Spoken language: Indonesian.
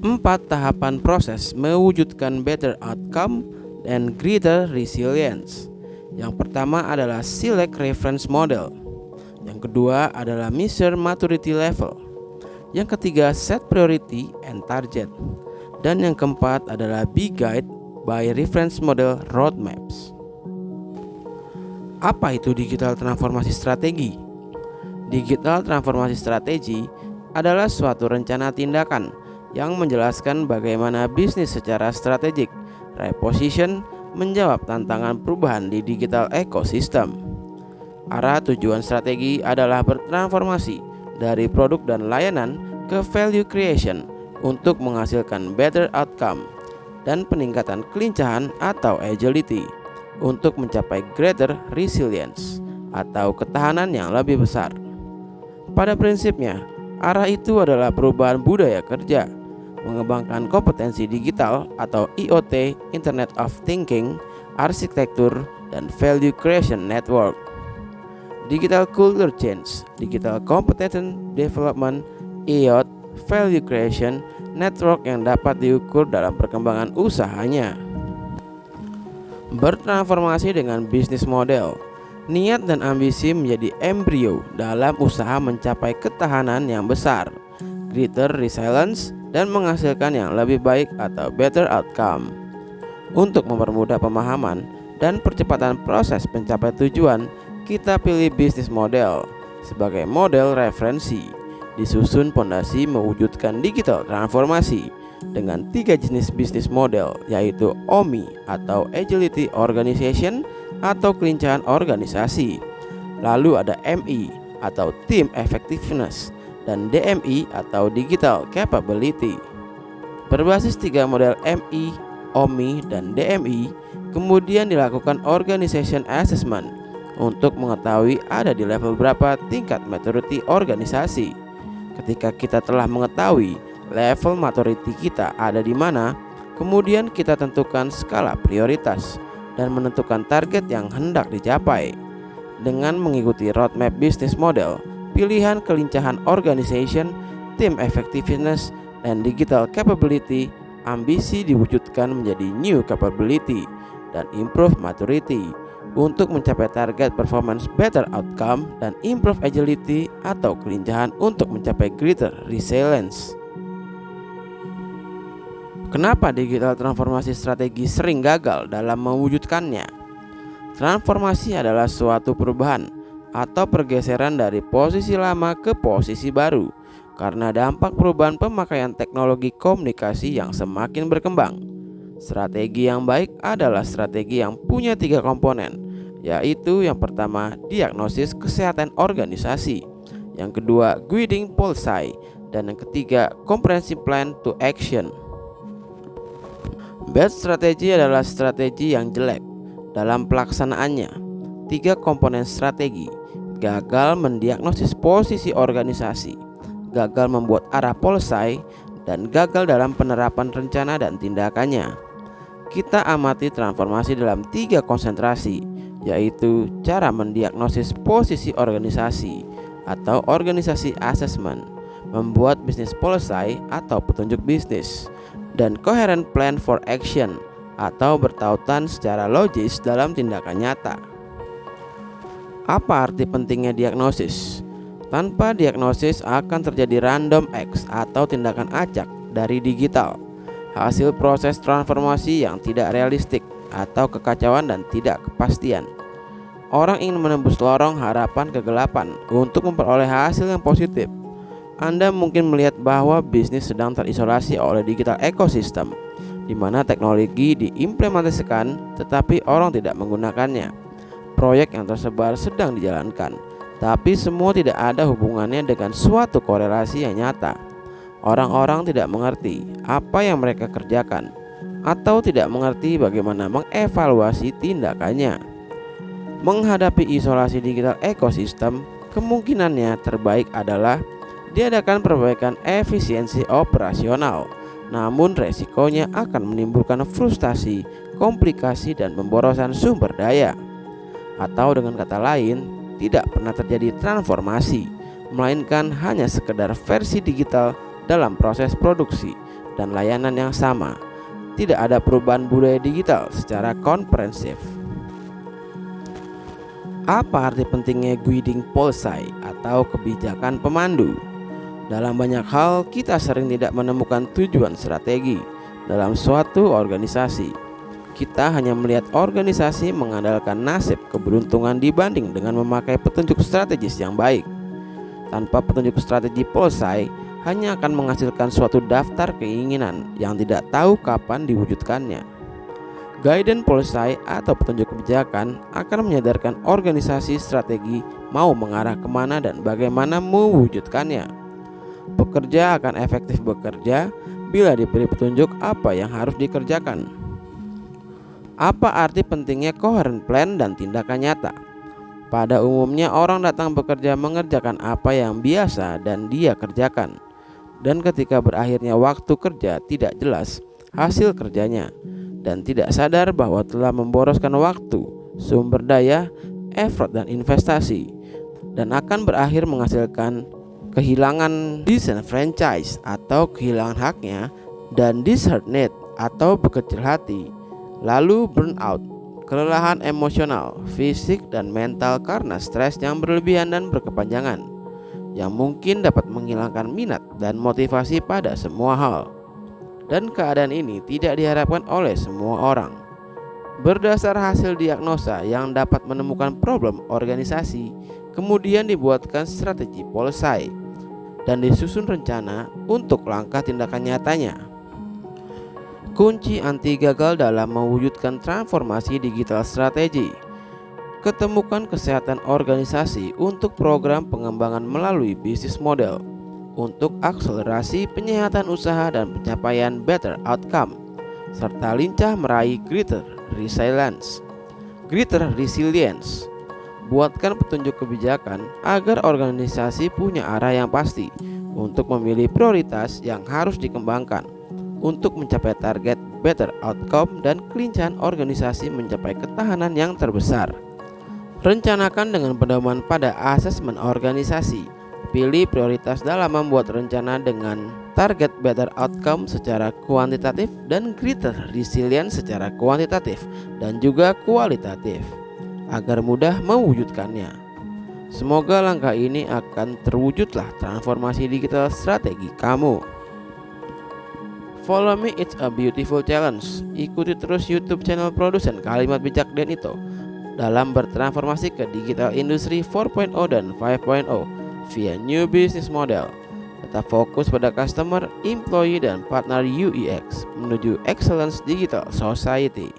4 tahapan proses mewujudkan better outcome dan greater resilience. Yang pertama adalah select reference model. Yang kedua adalah measure maturity level. Yang ketiga set priority and target. Dan yang keempat adalah be guide by reference model roadmaps. Apa itu digital transformasi strategi? Digital transformasi strategi adalah suatu rencana tindakan yang menjelaskan bagaimana bisnis secara strategik reposition menjawab tantangan perubahan di digital ekosistem. Arah tujuan strategi adalah bertransformasi dari produk dan layanan ke value creation untuk menghasilkan better outcome dan peningkatan kelincahan atau agility untuk mencapai greater resilience atau ketahanan yang lebih besar. Pada prinsipnya, arah itu adalah perubahan budaya kerja, mengembangkan kompetensi digital atau IoT, Internet of Thinking, arsitektur, dan value creation network. Digital culture change, digital competence development, IoT, value creation network yang dapat diukur dalam perkembangan usahanya. Bertransformasi dengan bisnis model. Niat dan ambisi menjadi embrio dalam usaha mencapai ketahanan yang besar, greater resilience, dan menghasilkan yang lebih baik atau better outcome. Untuk mempermudah pemahaman dan percepatan proses pencapaian tujuan, kita pilih bisnis model sebagai model referensi. Disusun pondasi mewujudkan digital transformasi dengan 3 jenis bisnis model, yaitu OMI atau Agility Organization atau kelincahan organisasi. Lalu ada MI atau Team Effectiveness dan DMI atau Digital Capability. Berbasis 3 model MI, OMI, dan DMI, kemudian dilakukan Organization Assessment untuk mengetahui ada di level berapa tingkat maturity organisasi. Ketika kita telah mengetahui level maturity kita ada di mana, kemudian kita tentukan skala prioritas dan menentukan target yang hendak dicapai. Dengan mengikuti roadmap business model, pilihan kelincahan organization, team effectiveness, dan digital capability, ambisi diwujudkan menjadi new capability dan improve maturity untuk mencapai target performance better outcome dan improve agility atau kelincahan untuk mencapai greater resilience. Kenapa digital transformasi strategi sering gagal dalam mewujudkannya? Transformasi adalah suatu perubahan atau pergeseran dari posisi lama ke posisi baru karena dampak perubahan pemakaian teknologi komunikasi yang semakin berkembang. Strategi yang baik adalah strategi yang punya 3 komponen, yaitu yang pertama diagnosis kesehatan organisasi, yang kedua guiding policy, dan yang ketiga comprehensive plan to action. Bad strategi adalah strategi yang jelek dalam pelaksanaannya. 3 komponen strategi: gagal mendiagnosis posisi organisasi, gagal membuat arah policy, dan gagal dalam penerapan rencana dan tindakannya. Kita amati transformasi dalam 3 konsentrasi, yaitu cara mendiagnosis posisi organisasi atau organisasi assessment, membuat bisnis policy atau petunjuk bisnis, dan coherent plan for action atau bertautan secara logis dalam tindakan nyata. Apa arti pentingnya diagnosis? Tanpa diagnosis akan terjadi random acts atau tindakan acak dari digital, hasil proses transformasi yang tidak realistik atau kekacauan dan tidak kepastian. Orang ingin menembus lorong harapan kegelapan untuk memperoleh hasil yang positif. Anda mungkin melihat bahwa bisnis sedang terisolasi oleh digital ekosistem, di mana teknologi diimplementasikan tetapi orang tidak menggunakannya. Proyek yang tersebar sedang dijalankan, tapi semua tidak ada hubungannya dengan suatu korelasi yang nyata. Orang-orang tidak mengerti apa yang mereka kerjakan atau tidak mengerti bagaimana mengevaluasi tindakannya. Menghadapi isolasi digital ekosistem, kemungkinannya terbaik adalah diadakan perbaikan efisiensi operasional, namun resikonya akan menimbulkan frustasi, komplikasi, dan pemborosan sumber daya. Atau dengan kata lain, tidak pernah terjadi transformasi, melainkan hanya sekedar versi digital dalam proses produksi dan layanan yang sama. Tidak ada perubahan budaya digital secara komprehensif. Apa arti pentingnya guiding policy atau kebijakan pemandu? Dalam banyak hal, kita sering tidak menemukan tujuan strategi dalam suatu organisasi. Kita hanya melihat organisasi mengandalkan nasib keberuntungan dibanding dengan memakai petunjuk strategis yang baik. Tanpa petunjuk strategi policy, hanya akan menghasilkan suatu daftar keinginan yang tidak tahu kapan diwujudkannya. Guidance policy atau petunjuk kebijakan akan menyadarkan organisasi strategi mau mengarah kemana dan bagaimana mewujudkannya. Pekerja akan efektif bekerja bila diberi petunjuk apa yang harus dikerjakan. Apa arti pentingnya coherent plan dan tindakan nyata? Pada umumnya orang datang bekerja mengerjakan apa yang biasa dan dia kerjakan. Dan ketika berakhirnya waktu kerja tidak jelas hasil kerjanya dan tidak sadar bahwa telah memboroskan waktu, sumber daya, effort dan investasi, dan akan berakhir menghasilkan kehilangan disenfranchise atau kehilangan haknya, dan disheartened atau berkecil hati, lalu burnout, kelelahan emosional, fisik dan mental karena stres yang berlebihan dan berkepanjangan, yang mungkin dapat menghilangkan minat dan motivasi pada semua hal. Dan keadaan ini tidak diharapkan oleh semua orang. Berdasar hasil diagnosa yang dapat menemukan problem organisasi, kemudian dibuatkan strategi policy dan disusun rencana untuk langkah tindakan nyatanya. Kunci anti gagal dalam mewujudkan transformasi digital strategi. Ketemukan kesehatan organisasi untuk program pengembangan melalui bisnis model untuk akselerasi penyehatan usaha dan pencapaian better outcome, serta lincah meraih greater resilience. Buatkan petunjuk kebijakan agar organisasi punya arah yang pasti untuk memilih prioritas yang harus dikembangkan untuk mencapai target better outcome dan kelincahan organisasi mencapai ketahanan yang terbesar. Rencanakan dengan pedoman pada asesmen organisasi. Pilih prioritas dalam membuat rencana dengan target better outcome secara kuantitatif dan greater resilience secara kuantitatif dan juga kualitatif, agar mudah mewujudkannya. Semoga langkah ini akan terwujudlah transformasi digital strategi kamu. Follow me, it's a beautiful challenge. Ikuti terus YouTube channel produsen Kalimat Bijak Denito dalam bertransformasi ke digital industri 4.0 dan 5.0 via new business model. Tetap fokus pada customer, employee, dan partner UX menuju excellence digital society.